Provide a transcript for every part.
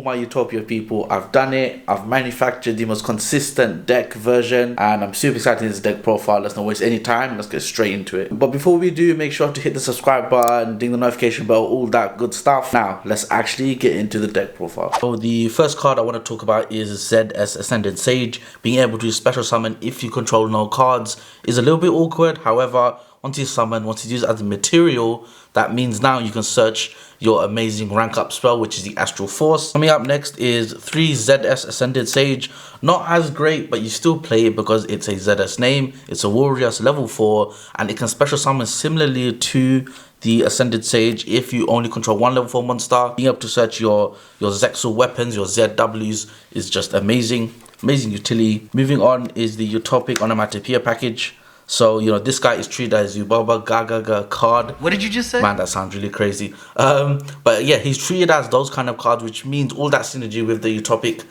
my Utopia people, I've done it. I've manufactured the most consistent deck version, and I'm super excited in this deck profile. Let's not waste any time. Let's get straight into it. But before we do, make sure to hit the subscribe button, ding the notification bell, all that good stuff. Now, let's actually get into the deck profile. So the first card I want to talk about is ZS Ascended Sage. Being able to special summon if you control no cards is a little bit awkward. However, once you summon, once you use it as a material, that means now you can search your amazing rank up spell, which is the Astral Force. Coming up next is 3 ZS Ascended Sage. Not as great, but you still play it because it's a ZS name. It's a warrior, it's level 4, and it can special summon similarly to the Ascended Sage if you only control one level 4 monster. Being able to search your Zexal weapons, your ZWs, is just amazing. Amazing utility. Moving on is the Utopic Onomatopoeia package. So, you know, this guy is treated as Yubaba Gagaga card. What did you just say? Man, that sounds really crazy. But yeah, he's treated as those kind of cards, which means all that synergy with the Utopic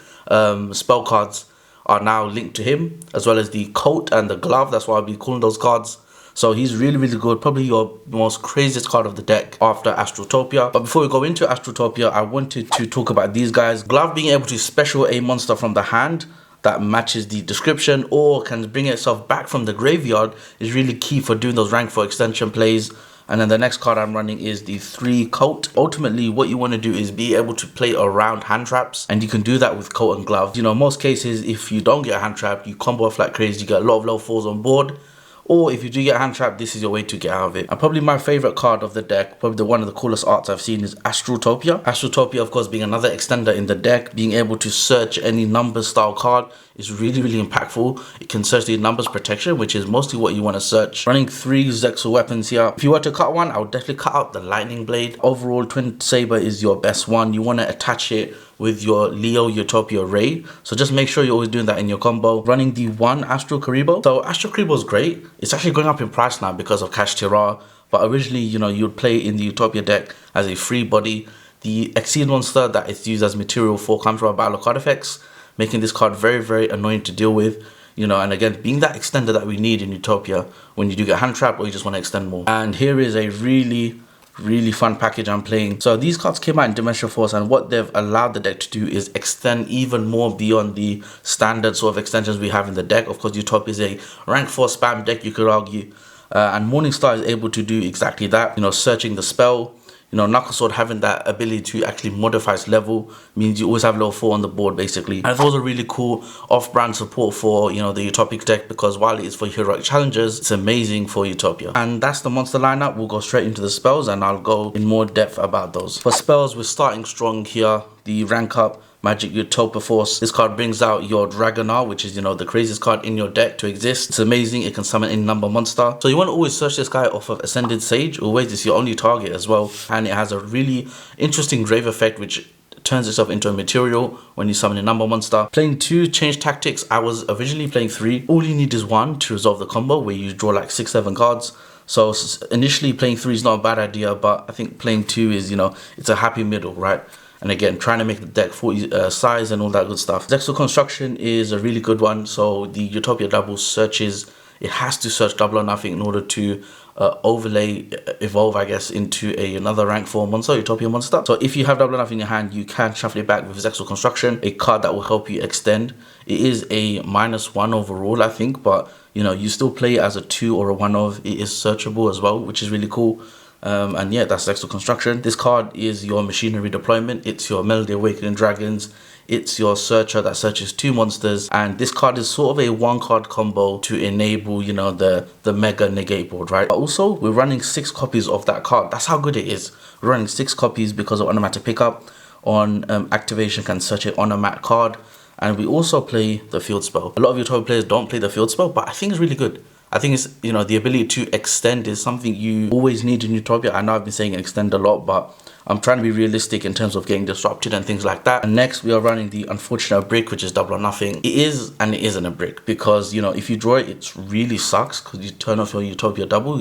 spell cards are now linked to him, as well as the coat and the glove. That's why I'll be calling those cards. So he's really, really good. Probably your most craziest card of the deck after Astrotopia. But before we go into Astrotopia, I wanted to talk about these guys. Glove being able to special a monster from the hand that matches the description or can bring itself back from the graveyard is really key for doing those rank 4 extension plays. And then the next card I'm running is the 3 Coat. Ultimately, what you want to do is be able to play around hand traps, and you can do that with Coat and Glove. You know, most cases, if you don't get a hand trap, you combo off like crazy, you get a lot of level 4s on board. Or if you do get a hand trap, this is your way to get out of it. And probably my favorite card of the deck, probably one of the coolest arts I've seen, is Astrotopia. Astrotopia, of course, being another extender in the deck, being able to search any numbers style card is really, really impactful. It can search the numbers protection, which is mostly what you want to search. Running 3 Zexal weapons here. If you were to cut one, I would definitely cut out the Lightning Blade. Overall, Twin Saber is your best one. You want to attach it with your Leo Utopia Ray, so just make sure you're always doing that in your combo. Running the 1 Astral Karibo. So Astral Karibo is great. It's actually going up in price now because of Cash Tirar, but originally, you know, you'd play in the Utopia deck as a free body. The Xyz monster that is used as material for comes from battle card effects, making this card very, very annoying to deal with. You know, and again, being that extender that we need in Utopia when you do get hand trap or you just want to extend more. And here is a really fun package I'm playing. So these cards came out in Dimensional Force, and what they've allowed the deck to do is extend even more beyond the standard sort of extensions we have in the deck. Of course, Utopia is a rank 4 spam deck, you could argue, and Morningstar is able to do exactly that. You know, searching the spell. You know, Knuckle Sword having that ability to actually modify its level means you always have level 4 on the board, basically. And it's also really cool off-brand support for, you know, the Utopic deck, because while it is for heroic challenges, it's amazing for Utopia. And that's the monster lineup. We'll go straight into the spells, and I'll go in more depth about those. For spells, we're starting strong here. The rank up Magic Utopia Force. This card brings out your Dragonar, which is, you know, the craziest card in your deck to exist. It's amazing. It can summon any number monster. So you want to always search this guy off of Ascended Sage. Always, it's your only target as well. And it has a really interesting grave effect, which turns itself into a material when you summon a number monster. Playing 2 Change Tactics. I was originally playing 3. All you need is 1 to resolve the combo, where you draw like 6-7 cards. So initially playing 3 is not a bad idea, but I think playing 2 is, you know, it's a happy middle, right? And again, trying to make the deck 40 size and all that good stuff. Zexal Construction is a really good one. So the Utopia double searches, it has to search double or nothing in order to evolve, I guess, into another rank 4 monster, Utopia monster. So if you have double or nothing in your hand, you can shuffle it back with Zexal Construction, a card that will help you extend. It is a -1 overall, I think, but you know, you still play it as a 2 or a 1 of. It is searchable as well, which is really cool. And yeah, that's Zexal Construction. This card is your Machinery Deployment. It's your Melody Awakening Dragons. It's your Searcher that searches 2 monsters. And this card is sort of a 1-card combo to enable, you know, the mega negate board, right? But also, we're running 6 copies of that card. That's how good it is. We're running 6 copies because of Onomat Pickup. On activation, can search it on a mat card. And we also play the Field Spell. A lot of Utopia players don't play the Field Spell, but I think it's really good. I think it's, you know, the ability to extend is something you always need in Utopia. I know I've been saying extend a lot, but I'm trying to be realistic in terms of getting disrupted and things like that. And next we are running the unfortunate brick, which is double or nothing. It is and it isn't a brick, because, you know, if you draw it, it really sucks because you turn off your Utopia double,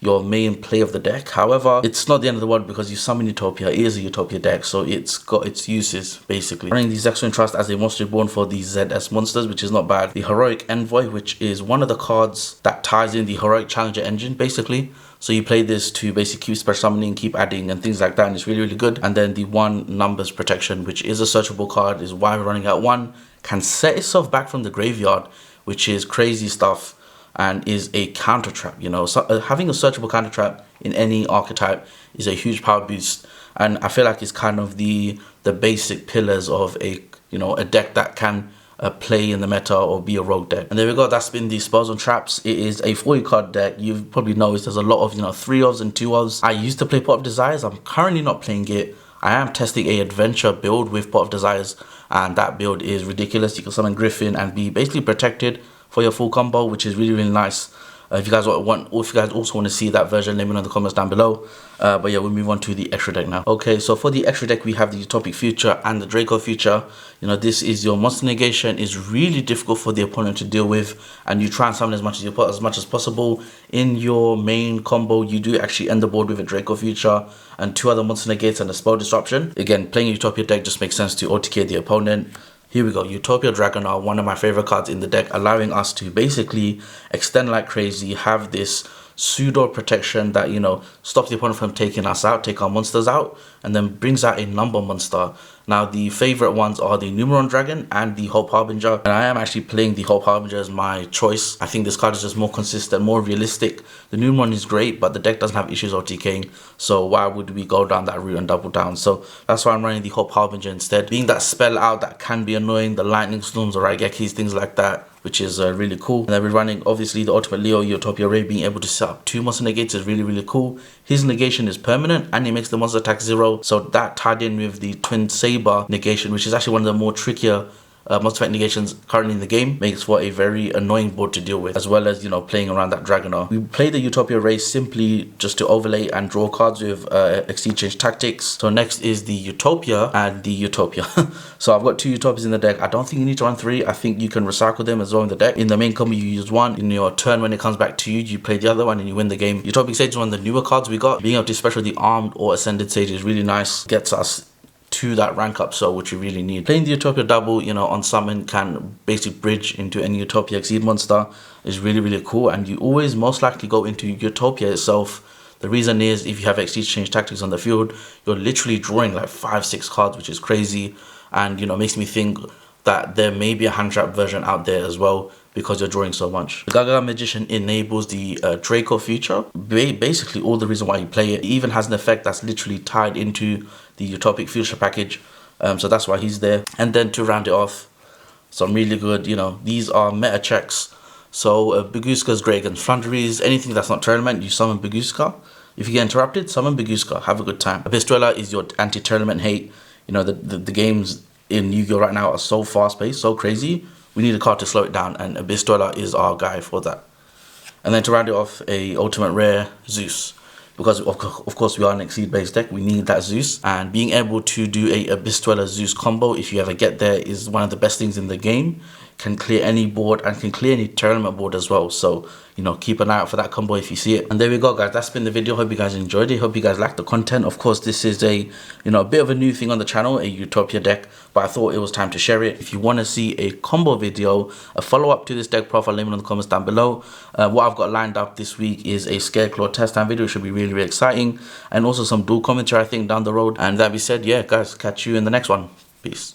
your main play of the deck. However, it's not the end of the world because you summon Utopia. It is a Utopia deck, so it's got its uses basically. Running the Zexal Trust as a monster born for the ZS monsters, which is not bad. The Heroic Envoy, which is one of the cards that ties in the Heroic Challenger engine basically. So you play this to basically keep special summoning, keep adding and things like that, and it's really, really good. And then the 1 numbers protection, which is a searchable card, is why we're running at 1, can set itself back from the graveyard, which is crazy stuff and is a counter trap. You know, so, having a searchable counter trap in any archetype is a huge power boost, and I feel like it's kind of the basic pillars of a, you know, a deck that can play in the meta or be a rogue deck. And there we go, that's been the spells and traps. It is a 40 card deck. You've probably noticed there's a lot of, you know, 3-ofs and 2-ofs. I used to play Pot of Desires. I'm currently not playing it. I am testing a adventure build with Pot of Desires, and that build is ridiculous. You can summon Griffin and be basically protected for your full combo, which is really, really nice. If you guys want, or if you guys also want to see that version, let me know in the comments down below. But yeah, we'll move on to the extra deck now. Okay, so for the extra deck, we have the Utopic Future and the Draco Future. You know, this is your monster negation. Is really difficult for the opponent to deal with, and you try and summon as much as possible in your main combo. You do actually end the board with a Draco Future and 2 other monster negates and a spell disruption. Again, playing a Utopia deck just makes sense to OTK the opponent. Here we go, Utopia Dragonar, one of my favorite cards in the deck, allowing us to basically extend like crazy, have this pseudo protection that, you know, stops the opponent from taking us out, take our monsters out, and then brings out a number monster. Now, the favorite ones are the Numeron Dragon and the Hope Harbinger, and I am actually playing the Hope Harbinger as my choice. I think this card is just more consistent, more realistic. The Numeron is great, but the deck doesn't have issues OTKing, so why would we go down that route and double down? So that's why I'm running the Hope Harbinger instead. Being that spell out that can be annoying, the Lightning Storms or Raigekis, things like that, which is really cool. And then we're running obviously the Ultimate Leo Utopia Ray. Being able to set up 2 monster negates is really, really cool. His negation is permanent and he makes the monster attack 0, so that tied in with the Twin Saber negation, which is actually one of the more trickier monster effect negations currently in the game, makes for a very annoying board to deal with, as well as, you know, playing around that Dragonar. We play the Utopia race simply just to overlay and draw cards with Xyz Change Tactics. So next is the Utopia and the Utopia. So I've got 2 Utopias in the deck. I don't think you need to run 3. I think you can recycle them as well in the deck. In the main combo you use 1. In your turn when it comes back to you, you play the other one and you win the game. Utopic Sage is one of the newer cards we got. Being able to special the Armed or Ascended Sage is really nice. Gets us to that rank up, so which you really need. Playing the Utopia double, you know, on summon can basically bridge into any Utopia Xyz monster is really, really cool, and you always most likely go into Utopia itself. The reason is if you have Xyz Change Tactics on the field, you're literally drawing like 5-6 cards, which is crazy, and, you know, makes me think that there may be a hand trap version out there as well, because you're drawing so much. The Gaga Magician enables the Draco Future. Basically all the reason why you play it. It even has an effect that's literally tied into the Utopic Future package, so that's why he's there. And then to round it off, some really good, you know, these are meta checks. So Baguska is great against Flunderies. Anything that's not Tournament, you summon Baguska. If you get interrupted, summon Baguska. Have a good time. Abyssdweller is your anti-tournament hate. You know, the games in Yu-Gi-Oh right now are so fast-paced, so crazy. We need a card to slow it down, and Abyssdweller is our guy for that. And then to round it off, a ultimate rare Zeus. Because of course we are an Xyz based deck, we need that Zeus. And being able to do a Abyssdweller Zeus combo, if you ever get there, is one of the best things in the game. Can clear any board and can clear any tournament board as well. So, you know, keep an eye out for that combo if you see it. And there we go, guys. That's been the video. Hope you guys enjoyed it. Hope you guys liked the content. Of course, this is a, you know, a bit of a new thing on the channel, a Utopia deck, but I thought it was time to share it. If you want to see a combo video, a follow-up to this deck profile, let me know in the comments down below. What I've got lined up this week is a Scareclaw test time video. It should be really, really exciting. And also some dual commentary, I think, down the road. And that being said, yeah, guys, catch you in the next one. Peace.